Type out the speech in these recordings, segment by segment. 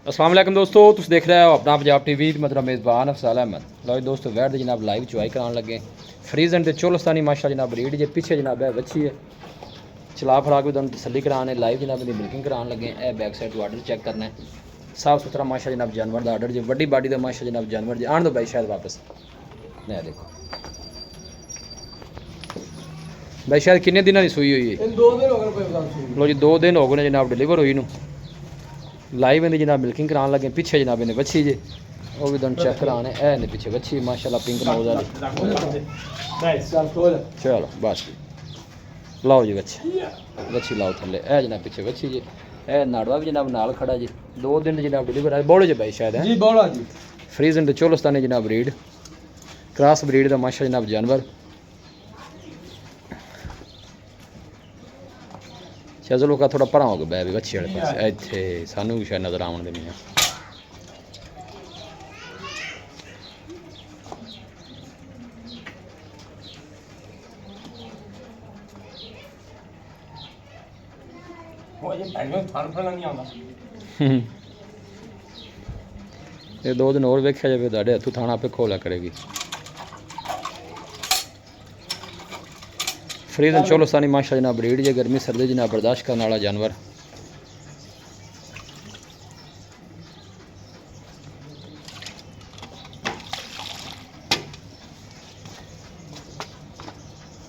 अस्सलाम वालेकुम दोस्तों, तुम देख रहे हो अपना पंजाब टीवी। मतलब मेज़बान अफसाल अहमद। लो जी दोस्तों, वैट जनाब लाइव चुआई कराने लगे फ्रीजन ते चोलस्तानी माशा जनाब रीड जे पीछे जनाब है बच्ची है चला फरा के तुम तसली कराने लाइव जनाब की मिल्किंग कराने लगे। ए बैक साइड तो आर्डर चेक करना है, साफ सुथरा माशा जनाब जानवर का आर्डर जो वड्डी बाडी का माशा जनाब जानवर जो आन दो भाई शायद वापस नहीं देखो भाई शायद किन्ने दिनों की सूई हुई है? 2 दिन हो गए। लो जी 2 दिन हो गए जनाब डिलीवर हुई नू लाइव इन्हें जनाब मिल्किंग कराने लगे। पीछे जनाब इन्हें बच्ची जे वो भी तुम चेक कराने है इन्हें पीछे बच्ची माशाल्लाह पिंक नोज वाली। चलो बस लाओ जी बच्ची लाओ थले है जनाब पीछे बच्ची जी है नाड़वा भी जनाब नाल खड़ा जी। 2 दिन जनाब डिलीवर है बोलो जी भाई शायद है जी बोला जी फ्रीजन ते चोलस्तानी जनाब ब्रीड क्रॉस ब्रीड का माशा जनाब जानवर। चलो का थोड़ा परा हो गया बै भी बच्चे वाले पास इतने सानू भी शायद नजर आवन देनी है। ये 2 दिन और वेख्या जाए तुहाडे हथों थाना आपे खोला करेगी। फ्रीजन चोलस्तानी माशा जनाब ब्रीड जे गर्मी सर्दी जनाब बर्दाश्त करने वाला जानवर।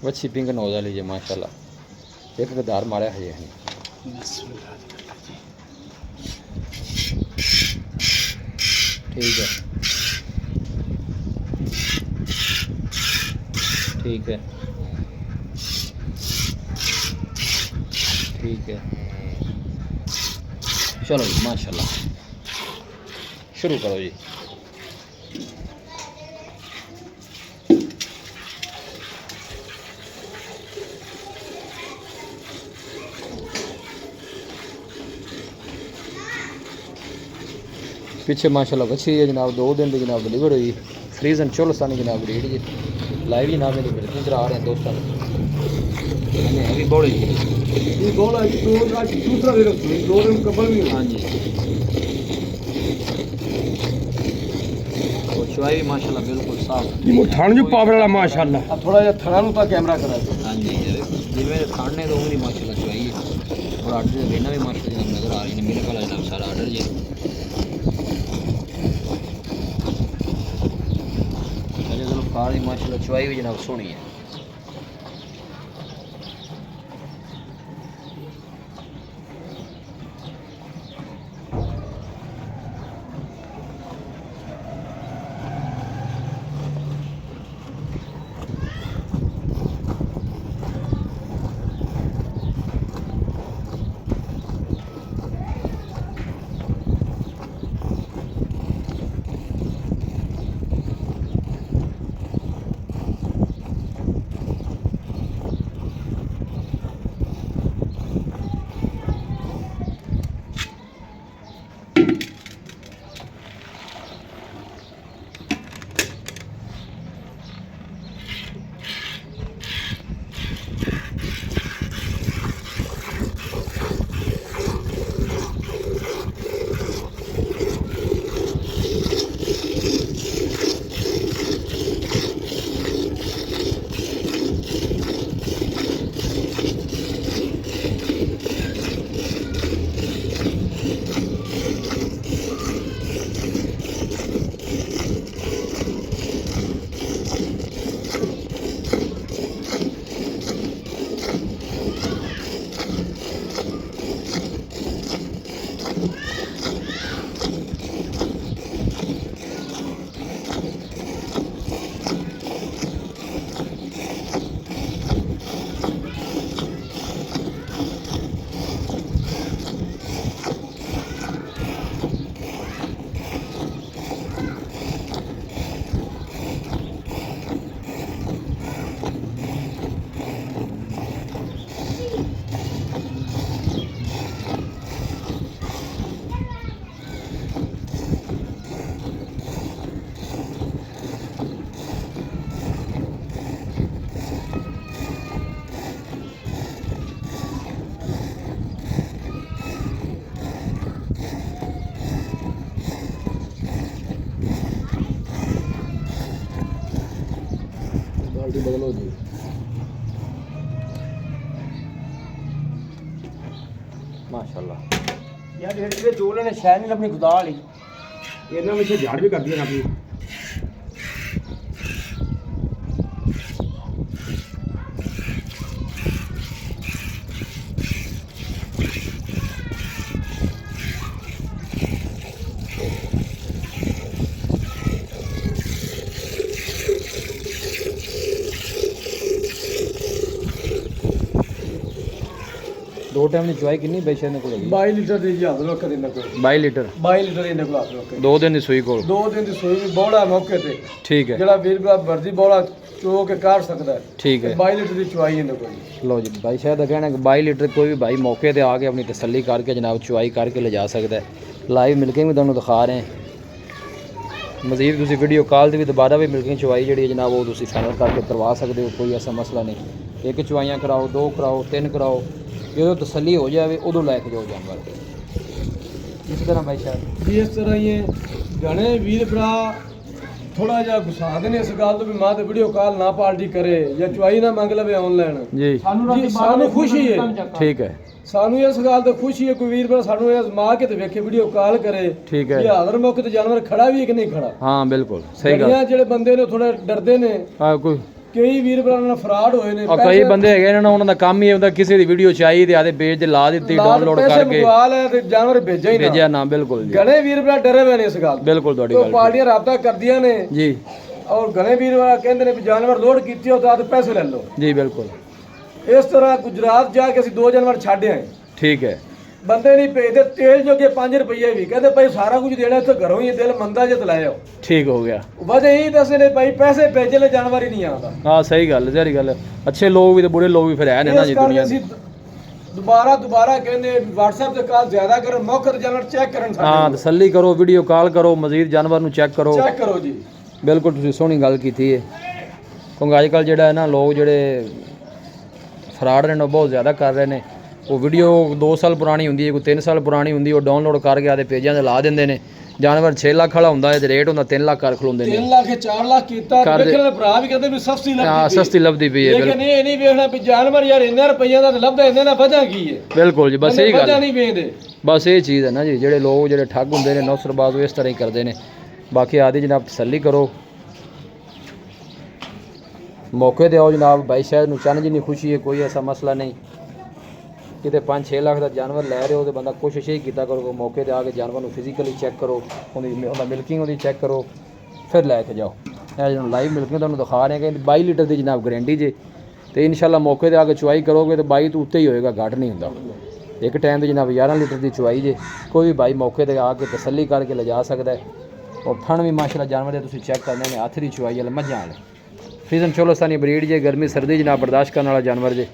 वच्छी पिंक नोज वाली जे माशाल्लाह एक गदार मारा है ये ठीक है ठीक है ठीक है। चलो जी माशाल्लाह शुरू करो जी। पीछे माशाल्लाह बच्ची है जनाब 2 दिन की जनाब डिलीवर हुई फ्रीजन चोलस्तानी जनाब रीड जी लाइव जनाब मेरी बिल्कुल करा रहे हैं दोस्तों अभी बोली ये बोला जी दूसरा दिन 2 दिन कबल भी हाँ जी और चुआई भी माशाल्लाह बिल्कुल साफ ये थान जो पावर वाला माशाल्लाह थोड़ा जिहा थाना नु ता कैमरा करा दो। हाँ जी जिवें थाने तो उंगली माशाल्लाह चुआई है और आर्डर वेना भी माशाल्लाह जनाब नजर आ रही है मेरे वाला जनाब सारा आर्डर जी। चलो कार की माशाल्लाह चुआई भी जनाब सोहनी है। बदलो जी माशाल्लाह यार ये दो ने शहर नहीं अपनी खुदा वाली ਇਹਨਾਂ ਵਿੱਚ ਝਾੜ ਵੀ ਕਰਦੀਆਂ ਨੇ ਆਪਣੀ दो टाइम ਦੀ ਚੁਆਈ ਕਿੰਨੀ ਬੈਸ਼ਾ ਨੇ ਕੋਲ ਹੈਗੀ 22 ਲੀਟਰ ਦੀ ਜੀ ਹੱਥ ਰੱਖ ਦੇਣਾ ਕੋਲ 22 ਲੀਟਰ 22 ਲੀਟਰ ਇਹਨਾਂ ਕੋਲ ਹੱਥ ਰੱਖ ਦੋ ਦਿਨ ਦੀ ਸੂਈ ਕੋਲ 2 ਦਿਨ ਦੀ ਸੂਈ ਵੀ ਬੋੜਾ ਮੌਕੇ ਤੇ ਠੀਕ ਹੈ ਜਿਹੜਾ ਵੀਰ ਭਰਾ ਵਰਦੀ ਬੋੜਾ ਚੋ ਕੇ ਕਾੜ ਸਕਦਾ ਹੈ ਠੀਕ ਹੈ 22 ਲੀਟਰ ਦੀ ਚੁਆਈ ਇਹਨਾਂ ਕੋਲ ਲਓ ਜੀ ਬਾਈ ਸ਼ਾਇਦ ਦਾ ਕਹਿਣਾ ਕਿ 22 ਲੀਟਰ ਕੋਈ ਵੀ ਭਾਈ ਮੌਕੇ ਤੇ ਆ ਕੇ ਆਪਣੀ ਤਸੱਲੀ ਕਰਕੇ ਜਨਾਬ ਚੁਆਈ ਕਰਕੇ ਲਿਜਾ ਸਕਦਾ ਹੈ ਲਾਈਵ ਮਿਲਕਿੰਗ ਵੀ ਤੁਹਾਨੂੰ ਦਿਖਾ ਰਹੇ ਹਾਂ ਮਜ਼ੀਦ ਤੁਸੀਂ ਵੀਡੀਓ ਕਾਲ ਤੇ ਵੀ ਦੁਬਾਰਾ ਵੀ ਮਿਲਕਿੰਗ ਚੁਆਈ ਜਿਹੜੀ ਹੈ ਜਨਾਬ ਉਹ ਤੁਸੀਂ ਫਾਈਨਲ ਕਰਕੇ ਕਰਵਾ ਸਕਦੇ ਹੋ ਕੋਈ ਐਸਾ ਮਸਲਾ ਨਹੀਂ ਇੱਕ ਚੁਆਈਆਂ ਕਰਾਓ 2 ਕਰਾਓ 3 ਕਰਾਓ ਜਦੋਂ ਤਸੱਲੀ ਹੋ ਜਾਵੇ ਉਦੋਂ ਲੈ ਕੇ ਜਾਓ ਜਾਨਵਰ ਇਸ ਤਰ੍ਹਾਂ ਬਾਈ ਸ਼ਾਇਦ ਜੀ ਇਸ ਤਰ੍ਹਾਂ ਹੀ ਹੈ ਗਣੇ ਵੀਰ ਭਰਾ ਥੋੜਾ ਜਿਹਾ ਗੁੱਸਾ ਦੇ ਨੇ ਇਸ ਗੱਲ ਤੋਂ ਵੀ ਮਾਂ ਤੇ ਵੀਡੀਓ ਕਾਲ ਨਾ ਪਾਲਟੀ ਕਰੇ ਜਾਂ ਚੁਆਈ ਨਾ ਮੰਗ ਲਵੇ ਆਨਲਾਈਨ ਜੀ ਸਾਨੂੰ ਖੁਸ਼ੀ ਹੈ ਠੀਕ ਹੈ ਸਾਨੂੰ ਇਸ ਗੱਲ ਤੋਂ ਖੁਸ਼ੀ ਹੈ ਕੋਈ ਵੀਰ ਭਰਾ ਸਾਨੂੰ ਇਹ ਅਜ਼ਮਾ ਕੇ ਤੇ ਵੇਖੇ ਵੀਡੀਓ ਕਾਲ ਕਰੇ ਠੀਕ ਹੈ ਇਹ ਹਾਜ਼ਰ ਮੌਕੇ ਤੇ ਜਾਨਵਰ ਖੜਾ ਵੀ ਹੈ ਕਿ ਨਹੀਂ ਖੜਾ ਹਾਂ ਬਿਲਕੁਲ ਸਹੀ ਗੱਲ ਗਲੀਆਂ ਜਿਹੜੇ ਬੰਦੇ ਨੇ ਥੋੜਾ ਡਰਦੇ ਨੇ ਆ ਕੋਈ ਕਈ ਵੀਰ ਭਰਾ ਨਾਲ ਫਰਾਡ ਹੋਏ ਨੇ ਆ ਕਈ ਬੰਦੇ ਹੈਗੇ ਇਹਨਾਂ ਨੂੰ ਉਹਨਾਂ ਦਾ ਕੰਮ ਹੀ ਇਹ ਹੁੰਦਾ ਕਿਸੇ ਦੀ ਵੀਡੀਓ ਚਾਹੀਦੀ ਆਦੇ ਪੇਜ ਤੇ ਲਾ ਦਿੱਤੀ ਡਾਊਨਲੋਡ ਕਰਕੇ ਮੰਗਵਾ ਲੈ ਤੇ ਜਾਨਵਰ ਭੇਜਿਆ ਹੀ ਨਾ ਭੇਜਿਆ ਨਾ ਬਿਲਕੁਲ ਜੀ ਗਣੇ ਵੀਰ ਭਰਾ ਡਰੇ ਹੋਏ ਨੇ ਇਸ ਗੱਲ ਤੋਂ ਬਿਲਕੁਲ ਤੁਹਾਡੀ ਉਹ ਗੱਲ ਪਾਰਟੀਆਂ ਰਾਬਤਾ ਕਰਦੀਆਂ ਨੇ ਜੀ ਔਰ ਗਣੇ ਵੀਰ ਭਰਾ ਕਹਿੰਦੇ ਨੇ ਵੀ ਜਾਨਵਰ ਲੋਡ ਕੀਤੀ ਹੋ ਤਾਂ ਪੈਸੇ ਲੈ ਲਓ ਜੀ ਬਿਲਕੁਲ ਇਸ ਤਰ੍ਹਾਂ ਗੁਜਰਾਤ ਜਾ ਕੇ ਅਸੀਂ 2 ਜਾਨਵਰ ਛੱਡ ਆਏ ਠੀਕ ਹੈ ਬੰਦੇ ਨਹੀਂ ਭੇਜਦੇ ਤੇਲ ਜੋਗੇ 5 ਰੁਪਏ ਵੀ ਕਹਿੰਦੇ ਭਾਈ ਸਾਰਾ ਕੁਝ ਦੇਣਾ ਇੱਥੇ ਘਰੋਂ ਹੀ ਦਿਲ ਮੰਦਾ ਜਿਹਾ ਲਾਇਓ ਠੀਕ ਹੋ ਗਿਆ ਵਜ੍ਹਾ ਇਹੀ ਦੱਸੇ ਨੇ ਭਾਈ ਪੈਸੇ ਭੇਜੇ ਲੈ ਜਾਨਵਰ ਹੀ ਨਹੀਂ ਆਉਂਦਾ ਹਾਂ ਸਹੀ ਗੱਲ ਸਾਰੀ ਗੱਲ ਅੱਛੇ ਲੋਕ ਵੀ ਤੇ ਬੁਰੇ ਲੋਕ ਵੀ ਫਿਰ ਹੈ ਨੇ ਨਾ ਇਸ ਜੀ ਕਰਕੇ ਦੁਨੀਆ ਅਸੀਂ ਦੁਬਾਰਾ ਕਹਿੰਦੇ WhatsApp ਤੇ ਕਾਲ ਜ਼ਿਆਦਾ ਕਰਨ ਮੌਕੇ ਤੇ ਜਾਨਵਰ ਚੈੱਕ ਕਰਨ ਹਾਂ ਤਸੱਲੀ ਕਰੋ ਵੀਡੀਓ ਕਾਲ ਕਰੋ ਮਜ਼ੀਦ ਜਾਨਵਰ ਨੂੰ ਚੈੱਕ ਕਰੋ ਚੈੱਕ ਕਰੋ ਜੀ ਬਿਲਕੁਲ ਤੁਸੀਂ ਸੋਹਣੀ ਗੱਲ ਕੀਤੀ ਹੈ ਕਿਉਂਕਿ ਅੱਜ ਕੱਲ੍ਹ ਜਿਹੜਾ ਹੈ ਨਾ ਲੋਕ ਜਿਹੜੇ ਫਰਾਡ ਨੇ ਉਹ ਬਹੁਤ ਜ਼ਿਆਦਾ ਕਰ ਰਹੇ ਨੇ ਉਹ ਵੀਡੀਓ 2 ਸਾਲ ਪੁਰਾਣੀ ਹੁੰਦੀ ਹੈ ਕੋਈ 3 ਸਾਲ ਪੁਰਾਣੀ ਹੁੰਦੀ ਉਹ ਡਾਊਨਲੋਡ ਕਰਕੇ ਆਦੇ ਪੇਜਾਂ ਤੇ ਲਾ ਦਿੰਦੇ ਨੇ ਜਾਨਵਰ 6 ਲੱਖ ਵਾਲਾ ਹੁੰਦਾ ਹੈ ਤੇ ਰੇਟ ਹੁੰਦਾ 3 ਲੱਖ ਕਰ ਖਲੋਂਦੇ ਨੇ 3 ਲੱਖ 4 ਲੱਖ ਕੀਤਾ ਤੇ ਵੇਖਣ ਭਰਾ ਵੀ ਕਹਿੰਦੇ ਵੀ ਸਸਤੀ ਲੱਗਦੀ ਹਾਂ ਸਸਤੀ ਲੱਭਦੀ ਪਈ ਹੈ ਲੇਕਿਨ ਇਹ ਨਹੀਂ ਵੇਖਣਾ ਵੀ ਜਾਨਵਰ ਯਾਰ ਇੰਨੇ ਰੁਪਈਆਂ ਦਾ ਤੇ ਲੱਭਦਾ ਇੰਨੇ ਦਾ ਵਜ੍ਹਾ ਕੀ ਹੈ ਬਿਲਕੁਲ ਜੀ ਬਸ ਇਹੀ ਗੱਲ ਵਜ੍ਹਾ ਨਹੀਂ ਵੇਚਦੇ ਬਸ ਇਹ ਚੀਜ਼ ਹੈ ਨਾ ਜੀ ਜਿਹੜੇ ਲੋਕ ਜਿਹੜੇ ਠੱਗ ਹੁੰਦੇ ਨੇ ਨੌਸਰਬਾਜ਼ ਉਹ ਇਸ ਤਰ੍ਹਾਂ ਹੀ ਕਰਦੇ ਨੇ ਬਾਕੀ ਆਦੀ ਜਨਾਬ ਤਸੱਲੀ ਕਰੋ ਮੌਕੇ ਤੇ ਆਓ ਜਨਾਬ ਬਾਈ ਸ਼ਾਇਦ ਨੂੰ ਚੰਨ ਜਿੰਨੀ ਖੁਸ਼ੀ ਹੈ ਕੋਈ ਐਸਾ ਮਸਲਾ ਨਹੀਂ ਕਿਤੇ 5-6 ਲੱਖ ਦਾ ਜਾਨਵਰ ਲੈ ਰਹੇ ਹੋ ਤੇ ਬੰਦਾ ਕੋਸ਼ਿਸ਼ ਹੀ ਕੀਤਾ ਕਰੋ ਮੌਕੇ ਤੇ ਆ ਕੇ ਜਾਨਵਰ ਨੂੰ ਫਿਜ਼ੀਕਲੀ ਚੈੱਕ ਕਰੋ ਉਹਦਾ ਮਿਲਕਿੰਗ ਉਹਦੀ ਚੈੱਕ ਕਰੋ ਫਿਰ ਲੈ ਕੇ ਜਾਓ ਇਹ ਜਿਹੜਾ ਲਾਈਵ ਮਿਲਕਿੰਗ ਤੁਹਾਨੂੰ ਦਿਖਾ ਰਹੇ ਕਿ 22 ਲੀਟਰ ਦੀ ਜਨਾਬ ਗਾਰੰਟੀ ਜੇ ਤੇ ਇਨਸ਼ਾਅੱਲਾ ਮੌਕੇ ਤੇ ਆ ਕੇ ਚੁਆਈ ਕਰੋਗੇ ਤੇ 22 ਤੋਂ ਉੱਤੇ ਹੀ ਹੋਏਗਾ ਘੱਟ ਨਹੀਂ ਹੁੰਦਾ ਇੱਕ ਟਾਈਮ ਤੇ ਜਨਾਬ 11 ਲੀਟਰ ਦੀ ਚੁਆਈ ਜੇ ਕੋਈ ਵੀ ਬਾਈ ਮੌਕੇ ਤੇ ਆ ਕੇ ਤਸੱਲੀ ਕਰਕੇ ਲਿਜਾ ਸਕਦਾ ਹੈ ਔਰ ਥਣ ਵੀ ਮਾਸ਼ਾਅੱਲਾ ਜਾਨਵਰ ਦੇ ਤੁਸੀਂ ਚੈੱਕ ਕਰਨੇ ਨੇ ਹੱਥ ਦੀ ਚੁਆਈ ਵਾਲੇ ਮੱਝਾਂ ਵਾਲੇ ਫਰੀਜ਼ਨ ਚੋਲਸਤਾਨੀ ਬਰੀਡ ਜੇ ਗਰਮੀ ਸਰਦੀ ਜਨਾਬ ਬਰਦਾਸ਼ਤ ਕਰਨ ਵਾਲਾ ਜਾਨਵਰ ਜੇ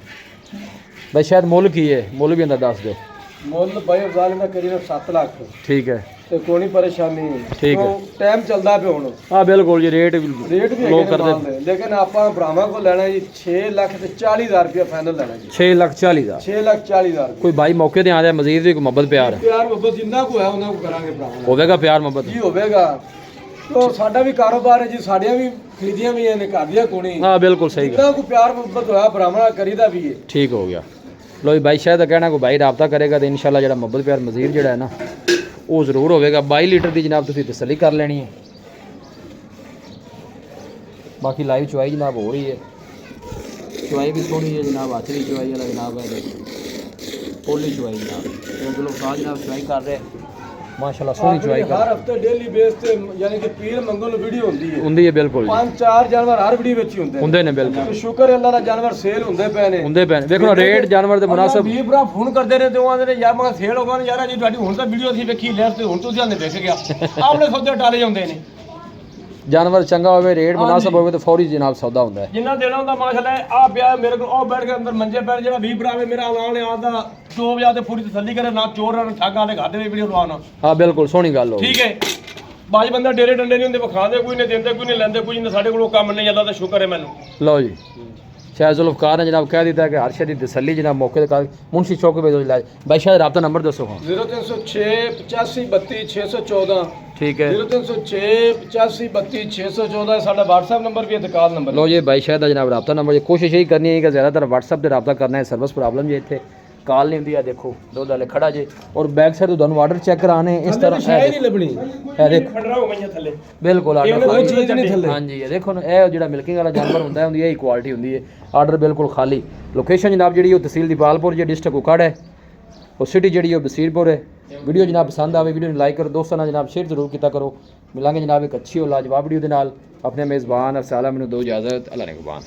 भाई शायद मुल की है मुल भी अंदर दस दो ਮੁੱਲ ਬਾਈ ਜ਼ਾਲਿਮ ਦਾ ਕਰੀਬ 7 ਲੱਖ ठीक है ਤੇ ਕੋਈ ਨਹੀਂ ਪਰੇਸ਼ਾਨੀ ਠੀਕ ਹੈ। ਟਾਈਮ ਚੱਲਦਾ ਪਿਆ ਹੁਣ हाँ बिल्कुल जी रेट ਰੇਟ ਵੀ लोग ਹੈਗੇ कर ਨੇ दे ਮਾਲ ਦੇ ਲੇਕਿਨ ਆਪਾਂ ਭਰਾਵਾਂ ਕੋਲ ਲੈਣਾ ਜੀ 6 ਲੱਖ ਤੇ 40 ਹਜ਼ਾਰ ਰੁਪਏ ਫਾਈਨਲ ਲੈਣਾ ਜੀ 6 ਲੱਖ 40 हज़ार 6 ਲੱਖ 40 ਹਜ਼ਾਰ कोई भाई मौके ते आ जाए मजीद भी कोई मोहब्बत प्यार ਪਿਆਰ ਮੁਹੱਬਤ ਜਿੰਨਾ ਕੋ ਹੈ ਉਹਨਾਂ ਕੋ ਕਰਾਂਗੇ ਭਰਾਵਾਂ ਨਾਲ। होगा प्यार मोहब्बत ਜੀ ਹੋਵੇਗਾ तो ਸਾਡਾ ਵੀ ਕਾਰੋਬਾਰ ਹੈ ਜੀ ਸਾਡੀਆਂ ਵੀ ਖਰੀਦੀਆਂ ਵੀ ਨੇ ਘਰ ਦੀਆਂ ਕੋਣੀ हाँ बिल्कुल सही गल ਜਿੰਨਾ ਕੋ ਪਿਆਰ ਮੁਹੱਬਤ ਹੋਇਆ ਭਰਾਵਾਂ ਨਾਲ ਕਰੀਦਾ ਵੀ ਹੈ ठीक हो गया लो जी भाई शायद कहना कोई भाई रबता करेगा तो इंशाल्लाह जो मोहब्बत प्यार मजीद जोड़ा है ना वो जरूर होगा 22 लीटर की जनाब तुम तसली कर लेनी है बाकी लाइव चुवाई जनाब हो रही है चुवाई भी सोहनी है जनाब हाथ की चुवाई वाला जनाब है पोली चुवाई जनाब चलो साल जनाब चुवाई कर रहे हैं माशाल्लाह सोहनी चुवाई कर हर हफ्ते डेली बेस ਤੇ ਯਾਨੀ ਕਿ ਪੀਰ ਮੰਗਲ ਨੂੰ ਵੀਡੀਓ ਹੁੰਦੀ ਹੈ ਹੁੰਦੀ ਹੈ ਬਿਲਕੁਲ 5-4 ਜਾਨਵਰ ਹਰ ਵੀਡੀਓ ਵਿੱਚ ਹੀ ਹੁੰਦੇ ਹੁੰਦੇ ਨੇ ਬਿਲਕੁਲ ਤੇ ਸ਼ੁਕਰ ਹੈ ਅੱਲਾਹ ਦਾ ਜਾਨਵਰ ਸੇਲ ਹੁੰਦੇ ਪਏ ਨੇ ਹੁੰਦੇ ਪਏ ਵੇਖੋ ਰੇਟ ਜਾਨਵਰ ਦੇ ਮੁਨਾਸਬ ਵੀਰ ਭਰਾ ਫੋਨ ਕਰਦੇ ਨੇ ਤੇ ਉਹ ਆਂਦੇ ਨੇ ਯਾਰ ਮੈਂ ਸੇਲ ਹੋਗਾ ਯਾਰ ਜੀ ਤੁਹਾਡੀ ਹੁਣ ਤਾਂ ਵੀਡੀਓ ਅਸੀਂ ਵੇਖੀ ਲੈ ਤੇ ਹੁਣ ਤੁਸੀਂ ਆਂਦੇ ਵੇਖ ਗਿਆ ਆਪਣੇ ਸੌਦੇ ਟਾਲੇ ਜਾਂਦੇ ਨੇ जानवर चंगा होवे रेट मुनासिब होवे तो फौरी जनाब सौदा होता है ਜਿੰਨਾ ਦੇਣਾ ਹੁੰਦਾ ਮਾਸ਼ਾਅੱਲਾ ਆ ਪਿਆ ਮੇਰੇ ਕੋਲ ਉਹ ਬੈਠ ਕੇ ਅੰਦਰ ਮੰਜੇ ਪੈਰ ਜਿਹੜਾ 20 ਭਰਾ ਮੇਰਾ ਐਲਾਨ ਆਉਂਦਾ ਜੋ ਵਜਾ ਤੇ ਪੂਰੀ ਤਸੱਲੀ ਕਰੇ ਨਾ ਚੋਰ ਨਾ ਠਾਗਾ ਦੇ ਘਾਟੇ ਦੀ ਵੀਡੀਓ ਲਵਾਉਣਾ हाँ बिल्कुल सोहनी गल हो ਠੀਕ ਹੈ ਬਾਜ ਬੰਦਾ ਡੇਰੇ ਡੰਡੇ ਨਹੀਂ ਹੁੰਦੇ ਵਿਖਾਉਂਦੇ ਕੋਈ ਨਹੀਂ ਦਿੰਦੇ ਕੋਈ ਨਹੀਂ ਲੈਂਦੇ ਕੋਈ ਨਹੀਂ ਸਾਡੇ ਕੋਲੋਂ ਕੰਮ ਨਹੀਂ ਜਾਂਦਾ ਤਾਂ ਸ਼ੁਕਰ ਹੈ ਮੈਨੂੰ लो जी शायद जुल्फकार ने जनाब कह दिया है कि हर शय की तसली जनाब मौके पर मुंशी चौक पे भेजो इलाज भाई शायद रब्ता नंबर दसो हाँ 0306 85 32 614 ਠੀਕ ਹੈ 0306 85 32 614 ਸਾਡਾ WhatsApp ਨੰਬਰ ਵੀ ਹੈ ਤੇ ਕਾਲ ਨੰਬਰ। ਲੋ ਜੀ ਬਾਈ ਸ਼ਾਇਦ ਦਾ ਜਨਾਬ ਰਾਬਤਾ ਨੰਬਰ ਜੀ ਕੋਸ਼ਿਸ਼ ਇਹੀ ਕਰਨੀ ਹੈ ਕਿ ਜ਼ਿਆਦਾਤਰ WhatsApp ਤੇ ਰਾਬਤਾ ਕਰਨਾ ਹੈ ਸਰਵਿਸ ਪ੍ਰੋਬਲਮ ਜੀ ਇੱਥੇ ਕਾਲ ਨਹੀਂ ਹੁੰਦੀ ਆ ਦੇਖੋ ਦੁੱਧ ਵਾਲੇ ਖੜਾ ਜੇ ਔਰ ਬੈਕ ਸਾਈਡ ਤੋਂ ਤੁਹਾਨੂੰ ਆਰਡਰ ਚੈੱਕ ਕਰਾਣੇ ਇਸ ਤਰ੍ਹਾਂ ਸ਼ਾਇਦ ਨਹੀਂ ਲੱਭਣੀ ਇਹ ਦੇਖੋ ਖੜਰਾ ਹੋ ਗਈਆਂ ਥੱਲੇ ਬਿਲਕੁਲ ਆਰਡਰ ਕੋਈ ਚੀਜ਼ ਨਹੀਂ ਥੱਲੇ। ਹਾਂਜੀ ਇਹ ਦੇਖੋ ਨਾ ਇਹ ਜਿਹੜਾ ਮਿਲਕਿੰਗ ਵਾਲਾ ਜਾਨਵਰ ਹੁੰਦਾ ਹੈ ਉਹਦੀ ਇਹ ਕੁਆਲਿਟੀ ਹੁੰਦੀ ਹੈ ਆਰਡਰ ਬਿਲਕੁਲ ਖਾਲੀ ਲੋਕੇਸ਼ਨ ਜਨਾਬ ਜਿਹੜੀ ਉਹ ਤਹਿਸੀਲ ਦੀਪਾਲਪੁਰ ਜੀ ਡਿਸਟ੍ਰਿਕਟ ਉਕਾੜਾ ਹੈ ਉਹ ਸਿਟੀ ਜਿਹੜੀ ਉਹ ਬਸੀਰਪੁਰ ਹੈ ਵੀਡੀਓ ਜਨਾਬ ਪਸੰਦ ਆਵੇ ਵੀਡੀਓ ਨੂੰ ਲਾਈਕ ਕਰੋ ਦੋਸਤਾਂ ਨਾਲ ਜਨਾਬ ਸ਼ੇਅਰ ਜ਼ਰੂਰ ਕੀਤਾ ਕਰੋ ਮਿਲਾਂਗੇ ਜਨਾਬ ਇੱਕ ਅੱਛੀ ਔਰ ਲਾਜਵਾਬ ਵੀਡੀਓ ਦੇ ਨਾਲ ਆਪਣੇ ਮੇਜ਼ਬਾਨ ਅਫਸਾਲਾ ਮੈਨੂੰ ਦੋ ਇਜਾਜ਼ਤ ਅੱਲਾ ਨਿਗਹਬਾਨ।